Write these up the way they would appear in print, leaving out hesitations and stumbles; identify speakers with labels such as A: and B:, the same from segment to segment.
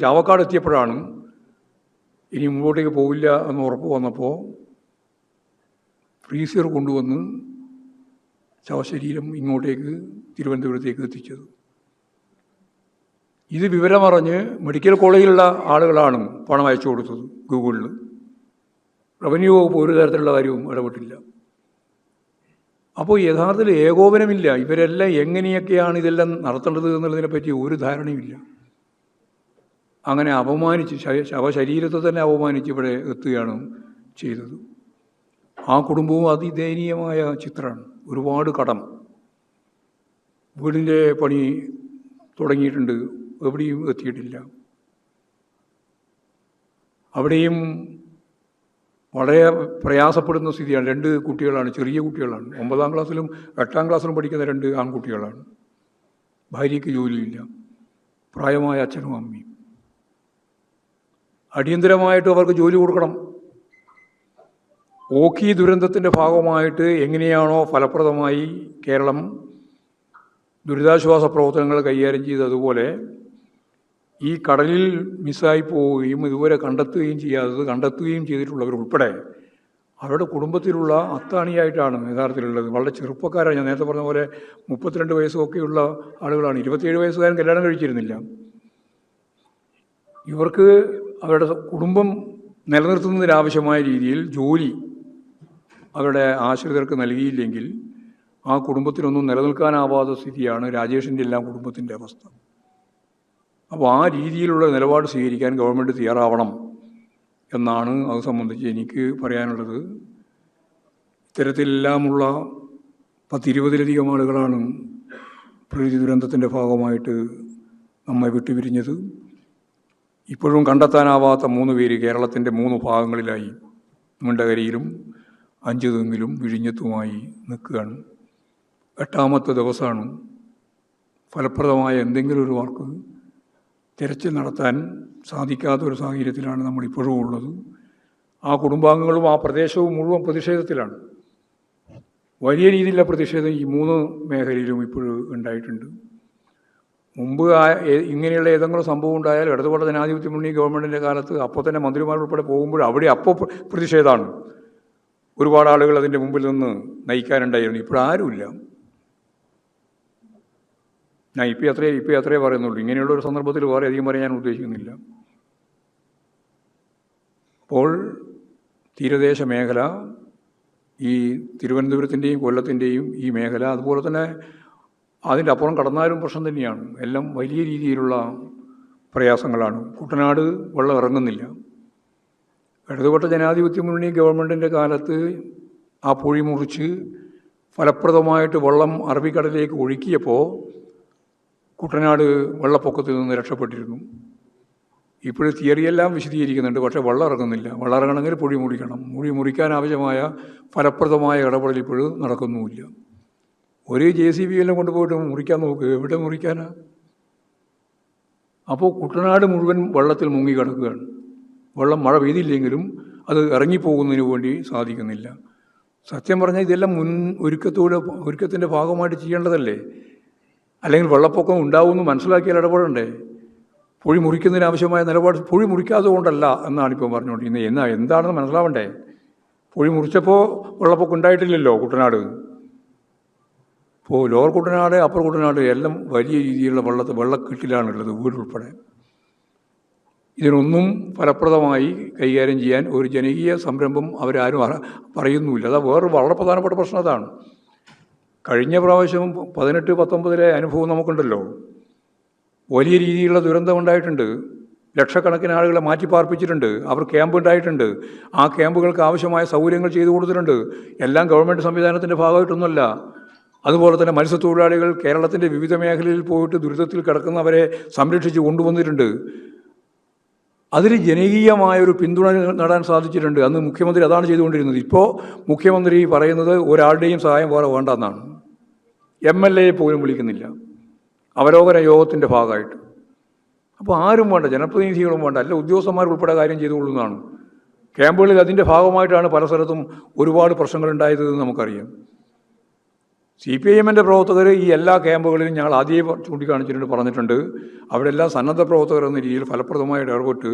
A: ചാവക്കാട് എത്തിയപ്പോഴാണ് ഇനി മുമ്പോട്ടേക്ക് പോവില്ല എന്ന് ഉറപ്പ് വന്നപ്പോൾ ഫ്രീസർ കൊണ്ടുവന്ന് ശവശരീരം ഇങ്ങോട്ടേക്ക് തിരുവനന്തപുരത്തേക്ക് എത്തിച്ചത്. ഇത് വിവരമറിഞ്ഞ് മെഡിക്കൽ കോളേജിലുള്ള ആളുകളാണ് പണം അയച്ചു കൊടുത്തത് ഗൂഗിളിൽ. റവന്യൂ വകുപ്പ് ഒരു തരത്തിലുള്ള കാര്യവും ഇടപെട്ടില്ല. അപ്പോൾ യഥാർത്ഥത്തിൽ ഏകോപനമില്ല. ഇവരെല്ലാം എങ്ങനെയൊക്കെയാണ് ഇതെല്ലാം നടത്തേണ്ടത് എന്നുള്ളതിനെപ്പറ്റി ഒരു ധാരണയുമില്ല. അങ്ങനെ അപമാനിച്ച് ശവശരീരത്തെ തന്നെ അപമാനിച്ച് ഇവിടെ എത്തുകയാണ് ചെയ്തത്. ആ കുടുംബവും അതിദയനീയമായ ചിത്രമാണ്. ഒരുപാട് കടം, വീടിൻ്റെ പണി തുടങ്ങിയിട്ടുണ്ട്, എവിടെയും എത്തിയിട്ടില്ല. അവിടെയും വളരെ പ്രയാസപ്പെടുന്ന സ്ഥിതിയാണ്. 2 കുട്ടികളാണ്, ചെറിയ കുട്ടികളാണ്. 9ാം ക്ലാസ്സിലും 8ാം ക്ലാസ്സിലും പഠിക്കുന്ന 2 ആൺകുട്ടികളാണ്. ഭാര്യയ്ക്ക് ജോലിയില്ല, പ്രായമായ അച്ഛനും അമ്മയും. അടിയന്തരമായിട്ട് അവർക്ക് ജോലി കൊടുക്കണം. ഓഖി ദുരന്തത്തിൻ്റെ ഭാഗമായിട്ട് എങ്ങനെയാണോ ഫലപ്രദമായി കേരളം ദുരിതാശ്വാസ പ്രവർത്തനങ്ങൾ കൈകാര്യം ചെയ്തതുപോലെ ഈ കടലിൽ മിസ്സായി പോവുകയും ഇതുവരെ കണ്ടെത്തുകയും ചെയ്തിട്ടുള്ളവരുൾപ്പെടെ അവരുടെ കുടുംബത്തിലുള്ള അത്താണിയായിട്ടാണ് യഥാർത്ഥത്തിലുള്ളത്. വളരെ ചെറുപ്പക്കാരാണ്. ഞാൻ നേരത്തെ പറഞ്ഞ പോലെ 32 വയസ്സൊക്കെയുള്ള ആളുകളാണ്. 27 വയസ്സുകാരൻ കല്യാണം കഴിച്ചിരുന്നില്ല. ഇവർക്ക് അവരുടെ കുടുംബം നിലനിർത്തുന്നതിനാവശ്യമായ രീതിയിൽ ജോലി അവരുടെ ആശ്രിതർക്ക് നൽകിയില്ലെങ്കിൽ ആ കുടുംബത്തിനൊന്നും നിലനിൽക്കാനാവാത്ത സ്ഥിതിയാണ് രാജേഷിൻ്റെ എല്ലാം കുടുംബത്തിൻ്റെ അവസ്ഥ. അപ്പോൾ ആ രീതിയിലുള്ള നിലപാട് സ്വീകരിക്കാൻ ഗവൺമെൻറ് തയ്യാറാവണം എന്നാണ് അത് സംബന്ധിച്ച് എനിക്ക് പറയാനുള്ളത്. ഇത്തരത്തിലെല്ലാമുള്ള 10-20ലധികം ആളുകളാണ് പ്രകൃതി ദുരന്തത്തിൻ്റെ ഭാഗമായിട്ട് നമ്മെ വിട്ടുപിരിഞ്ഞത്. ഇപ്പോഴും കണ്ടെത്താനാവാത്ത 3 പേര് കേരളത്തിൻ്റെ 3 ഭാഗങ്ങളിലായി മുണ്ടകരയിലും 5 തെങ്ങിലും വിഴിഞ്ഞത്തുമായി നിൽക്കുകയാണ്. 8ാമത്തെ ദിവസമാണ്. ഫലപ്രദമായ എന്തെങ്കിലും ഒരു വർക്ക് തിരച്ചിൽ നടത്താൻ സാധിക്കാത്തൊരു സാഹചര്യത്തിലാണ് നമ്മളിപ്പോഴും ഉള്ളത്. ആ കുടുംബാംഗങ്ങളും ആ പ്രദേശവും മുഴുവൻ പ്രതിഷേധത്തിലാണ്. വലിയ രീതിയിലുള്ള പ്രതിഷേധം ഈ 3 മേഖലയിലും ഇപ്പോഴും ഉണ്ടായിട്ടുണ്ട്. മുമ്പ് ഇങ്ങനെയുള്ള ഏതെങ്കിലും സംഭവം ഉണ്ടായാൽ ഇടതുപക്ഷ ജനാധിപത്യ മുന്നണി ഗവൺമെൻറ്റിൻ്റെ കാലത്ത് അപ്പോൾ തന്നെ മന്ത്രിമാരുൾപ്പെടെ പോകുമ്പോൾ അവിടെ അപ്പോൾ പ്രതിഷേധമാണ്. ഒരുപാട് ആളുകൾ അതിൻ്റെ മുമ്പിൽ നിന്ന് നയിക്കാനുണ്ടായിരുന്നു. ഇപ്പോഴാരുമില്ല. ഞാൻ ഇപ്പം അത്രേ പറയുന്നുള്ളൂ. ഇങ്ങനെയുള്ളൊരു സന്ദർഭത്തിൽ വേറെ അധികം പറയാൻ ഞാൻ ഉദ്ദേശിക്കുന്നില്ല. അപ്പോൾ തീരദേശ മേഖല, ഈ തിരുവനന്തപുരത്തിൻ്റെയും കൊല്ലത്തിൻ്റെയും ഈ മേഖല, അതുപോലെ തന്നെ അതിൻ്റെ അപ്പുറം കടന്നാലും പ്രശ്നം തന്നെയാണ്. എല്ലാം വലിയ രീതിയിലുള്ള പ്രയാസങ്ങളാണ്. കുട്ടനാട് വെള്ളം ഇറങ്ങുന്നില്ല. ഇടതുപക്ഷ ജനാധിപത്യ മുന്നണി ഗവൺമെൻറ്റിൻ്റെ കാലത്ത് ആ പൊഴി മുറിച്ച് ഫലപ്രദമായിട്ട് വെള്ളം അറബിക്കടലിലേക്ക് ഒഴുക്കിയപ്പോൾ കുട്ടനാട് വെള്ളപ്പൊക്കത്തിൽ നിന്ന് രക്ഷപ്പെട്ടിരുന്നു. ഇപ്പോഴും തിയറിയെല്ലാം വിശദീകരിക്കുന്നുണ്ട്, പക്ഷേ വെള്ളം ഇറങ്ങുന്നില്ല. വെള്ളം ഇറങ്ങണമെങ്കിൽ പൊഴി മുറിക്കണം. മുറിക്കാൻ ആവശ്യമായ ഫലപ്രദമായ ഇടപെടൽ ഇപ്പോഴും നടക്കുന്നുമില്ല. ഒരു JCB എല്ലാം കൊണ്ടുപോയിട്ട് മുറിക്കാൻ നോക്കുക, എവിടെ മുറിക്കാനാ? അപ്പോൾ കുട്ടനാട് മുഴുവൻ വെള്ളത്തിൽ മുങ്ങിക്കിടക്കുകയാണ്. വെള്ളം മഴ പെയ്തില്ലെങ്കിലും അത് ഇറങ്ങിപ്പോകുന്നതിന് വേണ്ടി സാധിക്കുന്നില്ല. സത്യം പറഞ്ഞാൽ ഇതെല്ലാം ഒരുക്കത്തിൻ്റെ ഭാഗമായിട്ട് ചെയ്യേണ്ടതല്ലേ? അല്ലെങ്കിൽ വെള്ളപ്പൊക്കം ഉണ്ടാവുമെന്ന് മനസ്സിലാക്കിയാൽ ഇടപെടണ്ടേ? പൊഴി മുറിക്കുന്നതിനാവശ്യമായ നിലപാട് പൊഴി മുറിക്കാതെ കൊണ്ടല്ല എന്നാണിപ്പോൾ പറഞ്ഞുകൊണ്ടിരിക്കുന്നത്. എന്താണെന്ന് മനസ്സിലാവണ്ടേ? പൊഴി മുറിച്ചപ്പോൾ വെള്ളപ്പൊക്കം ഉണ്ടായിട്ടില്ലല്ലോ കുട്ടനാട്. ഇപ്പോൾ ലോവർ കുട്ടനാട്, അപ്പർ കുട്ടനാട് എല്ലാം വലിയ രീതിയിലുള്ള വെള്ളക്കെട്ടിലാണുള്ളത്, വീടുൾപ്പെടെ. ഇതിനൊന്നും ഫലപ്രദമായി കൈകാര്യം ചെയ്യാൻ ഒരു ജനകീയ സംരംഭം അവരാരും പറയുന്നുമില്ല. അത് വേറൊരു വളരെ പ്രധാനപ്പെട്ട പ്രശ്നം അതാണ്. കഴിഞ്ഞ പ്രാവശ്യം 18-19 അനുഭവം നമുക്കുണ്ടല്ലോ. വലിയ രീതിയിലുള്ള ദുരന്തം ഉണ്ടായിട്ടുണ്ട്. ലക്ഷക്കണക്കിന് ആളുകളെ മാറ്റിപ്പാർപ്പിച്ചിട്ടുണ്ട്. അവർ ക്യാമ്പ് ഉണ്ടായിട്ടുണ്ട്. ആ ക്യാമ്പുകൾക്ക് ആവശ്യമായ സൗകര്യങ്ങൾ ചെയ്തു കൊടുത്തിട്ടുണ്ട്. എല്ലാം ഗവൺമെൻറ് സംവിധാനത്തിൻ്റെ ഭാഗമായിട്ടൊന്നുമല്ല. അതുപോലെ തന്നെ മത്സ്യത്തൊഴിലാളികൾ കേരളത്തിൻ്റെ വിവിധ മേഖലയിൽ പോയിട്ട് ദുരിതത്തിൽ കിടക്കുന്നവരെ സംരക്ഷിച്ച് കൊണ്ടുവന്നിട്ടുണ്ട്. അതിൽ ജനകീയമായൊരു പിന്തുണ നേടാൻ സാധിച്ചിട്ടുണ്ട്. അന്ന് മുഖ്യമന്ത്രി അതാണ് ചെയ്തുകൊണ്ടിരുന്നത്. ഇപ്പോൾ മുഖ്യമന്ത്രി പറയുന്നത് ഒരാളുടെയും സഹായം വേറെ വേണ്ടെന്നാണ്. MLA പോലും വിളിക്കുന്നില്ല അവലോകന യോഗത്തിൻ്റെ ഭാഗമായിട്ട്. അപ്പോൾ ആരും വേണ്ട, ജനപ്രതിനിധികളും വേണ്ട, അല്ല ഉദ്യോഗസ്ഥന്മാരുൾപ്പെടെ കാര്യം ചെയ്തുകൊള്ളുന്നതാണ്. ക്യാമ്പുകളിൽ അതിൻ്റെ ഭാഗമായിട്ടാണ് പല സ്ഥലത്തും ഒരുപാട് പ്രശ്നങ്ങളുണ്ടായത് നമുക്കറിയാം. CPIM-ൻ്റെ പ്രവർത്തകർ ഈ എല്ലാ ക്യാമ്പുകളിലും ഞങ്ങൾ ആദ്യമേ ചൂണ്ടിക്കാണിച്ചിട്ടുണ്ട്, പറഞ്ഞിട്ടുണ്ട്. അവിടെ എല്ലാം സന്നദ്ധ പ്രവർത്തകർ എന്ന രീതിയിൽ ഫലപ്രദമായിട്ട് ഇടപെട്ട്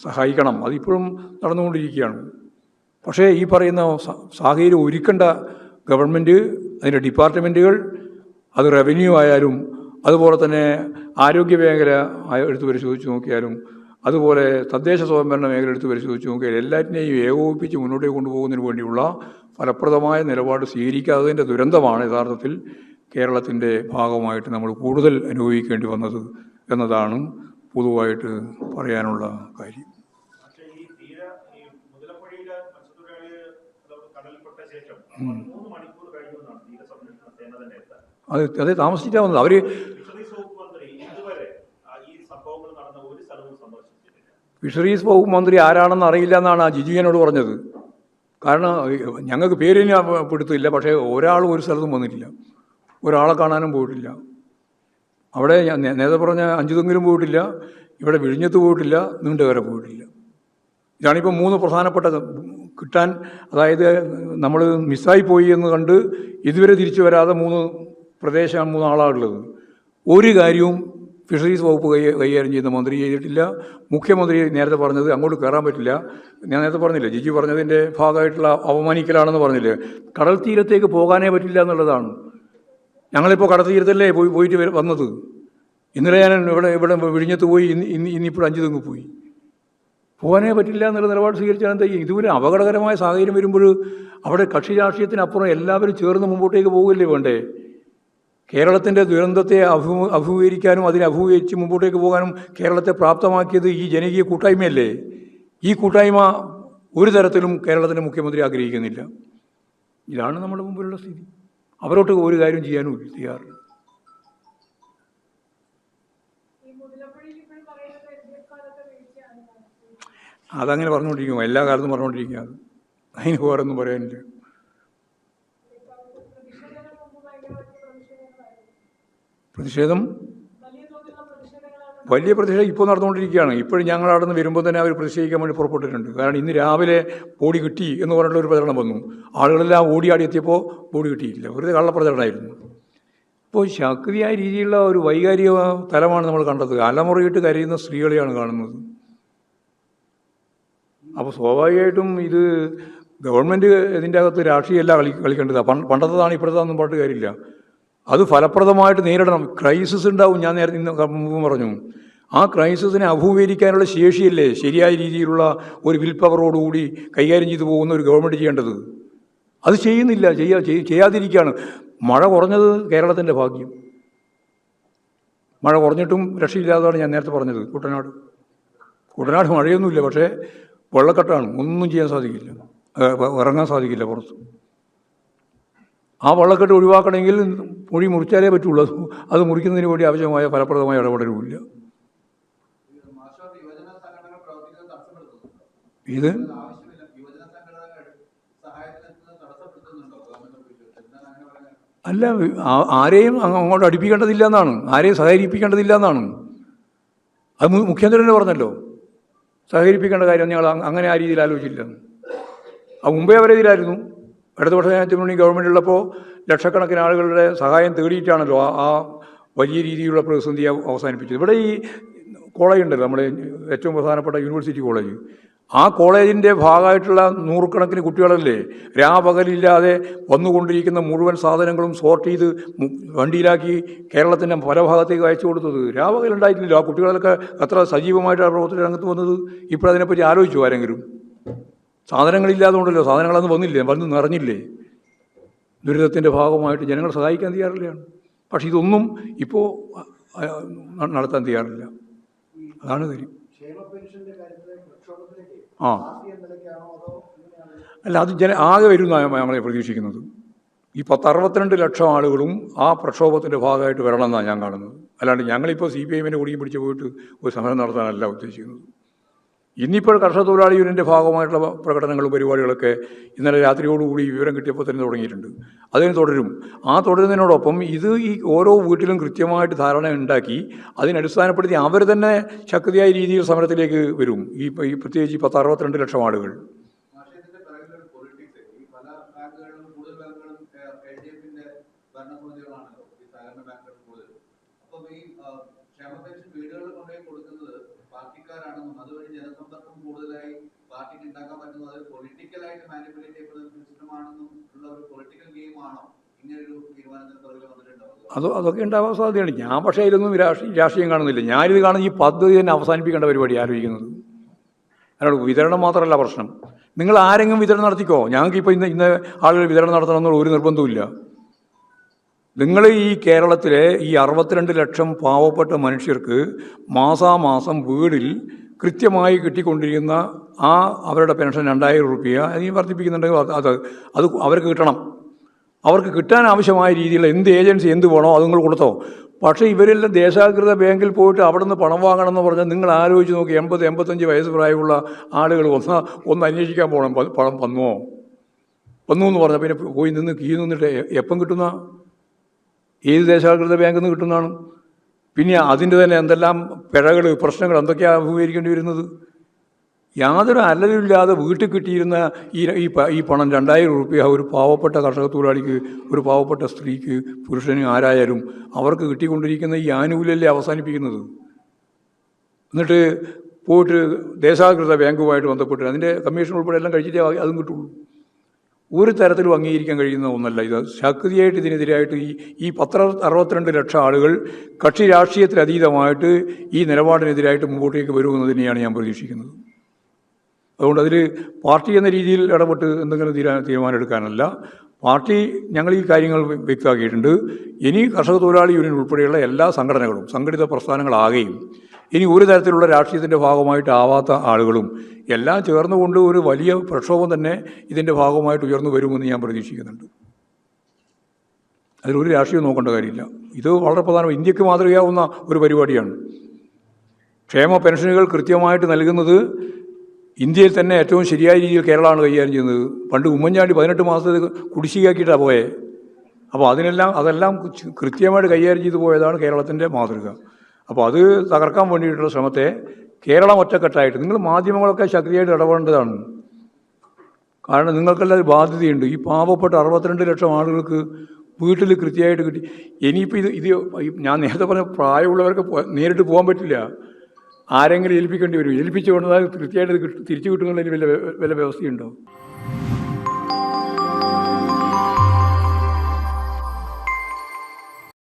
A: സഹായിക്കണം. അതിപ്പോഴും നടന്നുകൊണ്ടിരിക്കുകയാണ്. പക്ഷേ ഈ പറയുന്ന സാഹചര്യം ഒരുക്കേണ്ട ഗവൺമെൻറ്, അതിൻ്റെ ഡിപ്പാർട്ട്മെൻറ്റുകൾ, അത് റവന്യൂ ആയാലും അതുപോലെ തന്നെ ആരോഗ്യ മേഖല എടുത്ത് പരിശോധിച്ച് നോക്കിയാലും അതുപോലെ തദ്ദേശ സ്വയംഭരണ മേഖല എടുത്ത് പരിശോധിച്ച് നോക്കിയാൽ എല്ലാറ്റിനെയും ഏകോപിപ്പിച്ച് മുന്നോട്ടേക്ക് കൊണ്ടുപോകുന്നതിന് വേണ്ടിയുള്ള ഫലപ്രദമായ നിലപാട് സ്വീകരിക്കാത്തതിൻ്റെ ദുരന്തമാണ് യഥാർത്ഥത്തിൽ കേരളത്തിൻ്റെ ഭാഗമായിട്ട് നമ്മൾ കൂടുതൽ അനുഭവിക്കേണ്ടി വന്നത് എന്നതാണ് പൊതുവായിട്ട് പറയാനുള്ള കാര്യം. അത് താമസിച്ചാൽ വന്നത്. അവർ ഫിഷറീസ് വകുപ്പ് മന്ത്രി ആരാണെന്ന് അറിയില്ല എന്നാണ് ആ ജിജു എന്നോട് പറഞ്ഞത്. കാരണം ഞങ്ങൾക്ക് പേരിന് പിടുത്തില്ല, പക്ഷേ ഒരാളും ഒരു സ്ഥലത്തും വന്നിട്ടില്ല, ഒരാളെ കാണാനും പോയിട്ടില്ല. അവിടെ ഞാൻ നേരത്തെ പറഞ്ഞ അഞ്ചുതെങ്കിലും പോയിട്ടില്ല, ഇവിടെ വിഴിഞ്ഞത്ത് പോയിട്ടില്ല, നീണ്ടകര പോയിട്ടില്ല. ഇതാണിപ്പോൾ 3 പ്രധാനപ്പെട്ട കിട്ടാൻ, അതായത് നമ്മൾ മിസ്സായിപ്പോയി എന്ന് കണ്ട് ഇതുവരെ തിരിച്ചു വരാതെ 3 പ്രദേശം 3 ആളാണുള്ളത്. ഒരു കാര്യവും ഫിഷറീസ് വകുപ്പ് കൈകാര്യം ചെയ്യുന്ന മന്ത്രി ചെയ്തിട്ടില്ല. മുഖ്യമന്ത്രി നേരത്തെ പറഞ്ഞത് അങ്ങോട്ട് കയറാൻ പറ്റില്ല. ഞാൻ നേരത്തെ പറഞ്ഞില്ലേ, ജിജി പറഞ്ഞതിൻ്റെ ഭാഗമായിട്ടുള്ള അവമാനിക്കലാണെന്ന് പറഞ്ഞില്ലേ. കടൽ തീരത്തേക്ക് പോകാനേ പറ്റില്ല എന്നുള്ളതാണ്. ഞങ്ങളിപ്പോൾ കടൽ തീരത്തല്ലേ പോയിട്ട് വന്നത്. ഇന്നലെ ഞാൻ ഇവിടെ വിഴിഞ്ഞത്ത് പോയി, ഇന്നിപ്പോൾ 5 തെങ്ങ് പോയി. പോകാനേ പറ്റില്ല എന്നുള്ള നിലപാട് സ്വീകരിച്ചാൽ എന്താ ചെയ്യും? ഇതുപോലെ അപകടകരമായ സാഹചര്യം വരുമ്പോൾ അവിടെ കക്ഷി രാഷ്ട്രീയത്തിനപ്പുറം എല്ലാവരും ചേർന്ന് മുമ്പോട്ടേക്ക് പോകുകയല്ലേ വേണ്ടേ? കേരളത്തിൻ്റെ ദുരന്തത്തെ അഭിമുഖീകരിക്കാനും അതിനെ അഭിമുഖീകരിച്ച് മുമ്പോട്ടേക്ക് പോകാനും കേരളത്തെ പ്രാപ്തമാക്കിയത് ഈ ജനകീയ കൂട്ടായ്മയല്ലേ? ഈ കൂട്ടായ്മ ഒരു തരത്തിലും കേരളത്തിൻ്റെ മുഖ്യമന്ത്രി ആഗ്രഹിക്കുന്നില്ല. ഇതാണ് നമ്മുടെ മുമ്പിലുള്ള സ്ഥിതി. അവരോട്ട് ഒരു കാര്യം ചെയ്യാനും തയ്യാറില്ല. അതങ്ങനെ പറഞ്ഞുകൊണ്ടിരിക്കും, എല്ലാ കാലത്തും പറഞ്ഞുകൊണ്ടിരിക്കുക. അതിന് വേറൊന്നും പറയാനില്ല. പ്രതിഷേധം, വലിയ പ്രതിഷേധം ഇപ്പോൾ നടന്നുകൊണ്ടിരിക്കുകയാണ്. ഇപ്പോഴും ഞങ്ങൾ അവിടെ നിന്ന് വരുമ്പോൾ തന്നെ അവർ പ്രതിഷേധിക്കാൻ വേണ്ടി പുറപ്പെട്ടിട്ടുണ്ട്. കാരണം ഇന്ന് രാവിലെ ബോഡി കിട്ടി എന്ന് പറഞ്ഞിട്ടുള്ളൊരു പ്രചരണം വന്നു. ആളുകളെല്ലാം ഓടിയാടി എത്തിയപ്പോൾ ബോഡി കിട്ടിയിട്ടില്ല, വെറുതെ കള്ളപ്രചരണമായിരുന്നു. ഇപ്പോൾ ശക്തിയായ രീതിയിലുള്ള ഒരു വൈകാരിക തലമാണ് നമ്മൾ കണ്ടത്. അലമുറയിട്ട് കരയുന്ന സ്ത്രീകളെയാണ് കാണുന്നത്. അപ്പോൾ സ്വാഭാവികമായിട്ടും ഇത് ഗവൺമെൻറ് ഇതിൻ്റെ അകത്ത് രാഷ്ട്രീയമല്ല കളിക്കേണ്ടതാണ്. പണ്ടത്തേതാണ് ഇപ്പോഴത്തേതൊന്നും പറഞ്ഞിട്ട് കാര്യമില്ല. അത് ഫലപ്രദമായിട്ട് നേരിടണം. ക്രൈസിസ് ഉണ്ടാവും. ഞാൻ നേരത്തെ മുമ്പ് പറഞ്ഞു, ആ ക്രൈസിസിനെ അഭിമുഖീകരിക്കാനുള്ള ശേഷിയല്ലേ ശരിയായ രീതിയിലുള്ള ഒരു വിൽ പവറോടുകൂടി കൈകാര്യം ചെയ്തു പോകുന്ന ഒരു ഗവൺമെൻറ് ചെയ്യേണ്ടത്. അത് ചെയ്യുന്നില്ല, ചെയ്യാതിരിക്കുകയാണ്. മഴ കുറഞ്ഞത് കേരളത്തിൻ്റെ ഭാഗ്യം. മഴ കുറഞ്ഞിട്ടും രക്ഷയില്ലാത്തതാണ് ഞാൻ നേരത്തെ പറഞ്ഞത്. കുട്ടനാട് മഴയൊന്നുമില്ല, പക്ഷേ വെള്ളക്കെട്ടാണ്. ഒന്നും ചെയ്യാൻ സാധിക്കില്ല, ഇറങ്ങാൻ സാധിക്കില്ല പുറത്ത്. ആ വെള്ളക്കെട്ട് ഒഴിവാക്കണമെങ്കിൽ മൊഴി മുറിച്ചാലേ പറ്റുള്ളൂ. അത് മുറിക്കുന്നതിന് വേണ്ടി ആവശ്യമായ ഫലപ്രദമായ ഇടപെടലുമില്ല. ഇത് അല്ല, ആരെയും അങ്ങോട്ട് അടുപ്പിക്കേണ്ടതില്ല എന്നാണ്, ആരെയും സഹകരിപ്പിക്കേണ്ടതില്ല എന്നാണ്. അത് മുഖ്യമന്ത്രി തന്നെ പറഞ്ഞല്ലോ, സഹകരിപ്പിക്കേണ്ട കാര്യം ഞങ്ങൾ അങ്ങനെ ആ രീതിയിൽ ആലോചിച്ചില്ല. അത് മുമ്പേ അവരെ ഇതിലായിരുന്നു. ഇടതുപക്ഷ ജനാധിപത്യ മുന്നണി ഗവൺമെൻറ് ഉള്ളപ്പോൾ ലക്ഷക്കണക്കിന് ആളുകളുടെ സഹായം തേടിയിട്ടാണല്ലോ ആ വലിയ രീതിയിലുള്ള പ്രതിസന്ധി അവസാനിപ്പിച്ചത്. ഇവിടെ ഈ കോളേജ് ഉണ്ടല്ലോ, നമ്മുടെ ഏറ്റവും പ്രധാനപ്പെട്ട യൂണിവേഴ്സിറ്റി കോളേജ്. ആ കോളേജിൻ്റെ ഭാഗമായിട്ടുള്ള നൂറുകണക്കിന് കുട്ടികളല്ലേ രാപകലില്ലാതെ വന്നുകൊണ്ടിരിക്കുന്ന മുഴുവൻ സാധനങ്ങളും സോർട്ട് ചെയ്ത് വണ്ടിയിലാക്കി കേരളത്തിൻ്റെ പല ഭാഗത്തേക്ക് അയച്ചു കൊടുത്തത്. രാപകലുണ്ടായിട്ടില്ലല്ലോ. ആ കുട്ടികളൊക്കെ അത്ര സജീവമായിട്ട് ആ പ്രവർത്തന രംഗത്ത് വന്നത്. ഇപ്പോഴതിനെപ്പറ്റി ആലോചിച്ചു ആരെങ്കിലും? സാധനങ്ങളില്ലാതുകൊണ്ടല്ലോ, സാധനങ്ങളൊന്നും വന്ന് നിറഞ്ഞില്ലേ. ദുരിതത്തിൻ്റെ ഭാഗമായിട്ട് ജനങ്ങൾ സഹായിക്കാൻ തയ്യാറില്ലാണ്. പക്ഷെ ഇതൊന്നും ഇപ്പോൾ നടത്താൻ തയ്യാറില്ല. അതാണ് കാര്യം. ആ അല്ല, അത് ആകെ വരുന്നതാണ് ഞങ്ങളെ പ്രതീക്ഷിക്കുന്നത്. ഈ 1062 ലക്ഷം ആളുകളും ആ പ്രക്ഷോഭത്തിൻ്റെ ഭാഗമായിട്ട് വരണമെന്നാണ് ഞാൻ കാണുന്നത്. അല്ലാണ്ട് ഞങ്ങളിപ്പോൾ CPIM-ൻ്റെ കൂടിയും പിടിച്ച് പോയിട്ട് ഒരു സമരം നടത്താനല്ല ഉദ്ദേശിക്കുന്നത്. ഇന്നിപ്പോൾ കർഷക തൊഴിലാളി യൂണിയൻ്റെ ഭാഗമായിട്ടുള്ള പ്രകടനങ്ങളും പരിപാടികളൊക്കെ ഇന്നലെ രാത്രിയോടുകൂടി വിവരം കിട്ടിയപ്പോൾ തന്നെ തുടങ്ങിയിട്ടുണ്ട്. അതിന് തുടരും. ആ തുടരുന്നതിനോടൊപ്പം ഇത് ഈ ഓരോ വീട്ടിലും കൃത്യമായിട്ട് ധാരണ ഉണ്ടാക്കി അതിനടിസ്ഥാനപ്പെടുത്തി അവർ തന്നെ ശക്തിയായ രീതിയിൽ സമരത്തിലേക്ക് വരും. ഈ പ്രത്യേകിച്ച് 1062 ലക്ഷം ആളുകൾ.
B: അതുവഴി ജനസമ്പർക്കം കൂടുതലായി പാർട്ടിക്ക് ഉണ്ടാക്കാൻ പറ്റുന്നത് അത് പൊളിറ്റിക്കലായിട്ട് മാനിപ്പുലേറ്റ് ചെയ്യപ്പെടുന്ന സിസ്റ്റമാണെന്നും ഉള്ള ഒരു പൊളിറ്റിക്കൽ ഗെയിം ആണോ ഇങ്ങനൊരു തീരുമാനത്തിന് പുറകിൽ വന്നിട്ടുണ്ടാവുക?
A: അതൊക്കെ ഉണ്ടാവാൻ സാധ്യതയാണ്. ഞാൻ പക്ഷേ ഇതിലൊന്നും രാഷ്ട്രീയം കാണുന്നില്ല. ഞാനിത് കാണുന്ന ഈ പദ്ധതി തന്നെ അവസാനിപ്പിക്കേണ്ട പരിപാടി ആലോചിക്കുന്നത്. അതിനോട് വിതരണം മാത്രമല്ല പ്രശ്നം. നിങ്ങൾ ആരെങ്കിലും വിതരണം നടത്തിക്കോ. ഞങ്ങൾക്ക് ഇപ്പോൾ ഇന്ന് ആളുകൾ വിതരണം നടത്തണമെന്നുള്ള ഒരു നിർബന്ധവുമില്ല. നിങ്ങൾ ഈ കേരളത്തിലെ ഈ 62 ലക്ഷം പാവപ്പെട്ട മനുഷ്യർക്ക് മാസാമാസം വീടിൽ കൃത്യമായി കിട്ടിക്കൊണ്ടിരിക്കുന്ന അവരുടെ പെൻഷൻ 2000 രൂപ അതിന് വർദ്ധിപ്പിക്കുന്നുണ്ടെങ്കിൽ അത് അവർക്ക് കിട്ടണം. അവർക്ക് കിട്ടാൻ ആവശ്യമായ രീതിയിലുള്ള എന്ത് ഏജൻസി എന്ത് വേണോ അത് നിങ്ങൾ കൊടുത്തോ. പക്ഷേ ഇവരെല്ലാം ദേശാകൃത ബാങ്കിൽ പോയിട്ട് അവിടെ നിന്ന് പണം വാങ്ങണമെന്ന് പറഞ്ഞാൽ നിങ്ങൾ ആലോചിച്ച് നോക്കി, 80-85 വയസ്സ് പ്രായമുള്ള ആളുകൾ ഒന്ന് അന്വേഷിക്കാൻ പോകണം, പണം വന്നു എന്ന് പറഞ്ഞാൽ പിന്നെ പോയി നിന്ന് നിന്നിട്ട് എപ്പം കിട്ടുന്ന, ഏത് ദേശാകൃത ബാങ്കിൽ നിന്ന് കിട്ടുന്നതാണ്. പിന്നെ അതിൻ്റെ തന്നെ എന്തെല്ലാം പിഴകൾ പ്രശ്നങ്ങൾ എന്തൊക്കെയാണ് അഭിമുഖീകരിക്കേണ്ടി വരുന്നത്. യാതൊരു അല്ലലില്ലാതെ വീട്ടിൽ കിട്ടിയിരുന്ന ഈ പണം 2000 രൂപ ഒരു പാവപ്പെട്ട കർഷക തൊഴിലാളിക്ക്, ഒരു പാവപ്പെട്ട സ്ത്രീക്ക്, പുരുഷന് ആരായാലും അവർക്ക് കിട്ടിക്കൊണ്ടിരിക്കുന്ന ഈ ആനുകൂല്യമല്ലേ അവസാനിപ്പിക്കുന്നത്. എന്നിട്ട് പോയിട്ട് ദേശാകൃത ബാങ്കുമായിട്ട് ബന്ധപ്പെട്ട് അതിൻ്റെ കമ്മീഷൻ ഉൾപ്പെടെ എല്ലാം കഴിച്ചിട്ടേ അതും കിട്ടുള്ളൂ. ഒരു തരത്തിലും അംഗീകരിക്കാൻ കഴിയുന്ന ഒന്നല്ല ഇത്. ശക്തിയായിട്ട് ഇതിനെതിരായിട്ട് ഈ 62 ലക്ഷം ആളുകൾ കക്ഷി രാഷ്ട്രീയത്തിലതീതമായിട്ട് ഈ നിലപാടിനെതിരായിട്ട് മുമ്പോട്ടേക്ക് വരുമെന്ന് തന്നെയാണ് ഞാൻ പ്രതീക്ഷിക്കുന്നത്. അതുകൊണ്ട് അതിൽ പാർട്ടി എന്ന രീതിയിൽ ഇടപെട്ട് എന്തെങ്കിലും തീരുമാനം എടുക്കാനല്ല. പാർട്ടി ഞങ്ങൾ ഈ കാര്യങ്ങൾ വ്യക്തമാക്കിയിട്ടുണ്ട്. ഇനി കർഷക തൊഴിലാളി യൂണിയൻ ഉൾപ്പെടെയുള്ള എല്ലാ സംഘടനകളും സംഘടിത പ്രസ്ഥാനങ്ങളാകുകയും ഇനി ഒരു തരത്തിലുള്ള രാഷ്ട്രീയത്തിൻ്റെ ഭാഗമായിട്ടാവാത്ത ആളുകളും എല്ലാം ചേർന്നുകൊണ്ട് ഒരു വലിയ പ്രക്ഷോഭം തന്നെ ഇതിൻ്റെ ഭാഗമായിട്ട് ഉയർന്നു വരുമെന്ന് ഞാൻ പ്രതീക്ഷിക്കുന്നുണ്ട്. അതിലൊരു രാഷ്ട്രീയം നോക്കേണ്ട കാര്യമില്ല. ഇത് വളരെ പ്രധാനമാണ്. ഇന്ത്യക്ക് മാതൃകയാവുന്ന ഒരു പരിപാടിയാണ്. ക്ഷേമ പെൻഷനുകൾ കൃത്യമായിട്ട് നൽകുന്നത് ഇന്ത്യയിൽ തന്നെ ഏറ്റവും ശരിയായ രീതിയിൽ കേരളമാണ് കൈകാര്യം ചെയ്യുന്നത്. പണ്ട് ഉമ്മൻചാണ്ടി 18 മാസത്തെ കുടിശ്ശികയാക്കിയിട്ടാണ് പോയത്. അപ്പോൾ അതെല്ലാം കൃത്യമായിട്ട് കൈകാര്യം ചെയ്തു പോയതാണ് കേരളത്തിൻ്റെ മാതൃക. അപ്പോൾ അത് തകർക്കാൻ വേണ്ടിയിട്ടുള്ള ശ്രമത്തെ കേരളം ഒറ്റക്കെട്ടായിട്ട് നിങ്ങൾ മാധ്യമങ്ങളൊക്കെ ശക്തിയായിട്ട് ഇടപെടേണ്ടതാണ്. കാരണം നിങ്ങൾക്കെല്ലാം ബാധ്യതയുണ്ട്. ഈ പാവപ്പെട്ട 62 ലക്ഷം ആളുകൾക്ക് വീട്ടിൽ കൃത്യമായിട്ട് കിട്ടി. ഇനിയിപ്പോൾ ഇത് ഞാൻ നേരത്തെ പറഞ്ഞ പ്രായമുള്ളവർക്ക് നേരിട്ട് പോകാൻ പറ്റില്ല. ആരെങ്കിലും ഏൽപ്പിക്കേണ്ടി വരും. ഏൽപ്പിച്ചു കൊണ്ടാൽ കൃത്യമായിട്ട് തിരിച്ചു കിട്ടുന്നതിന് വല്ല വ്യവസ്ഥയുണ്ടോ?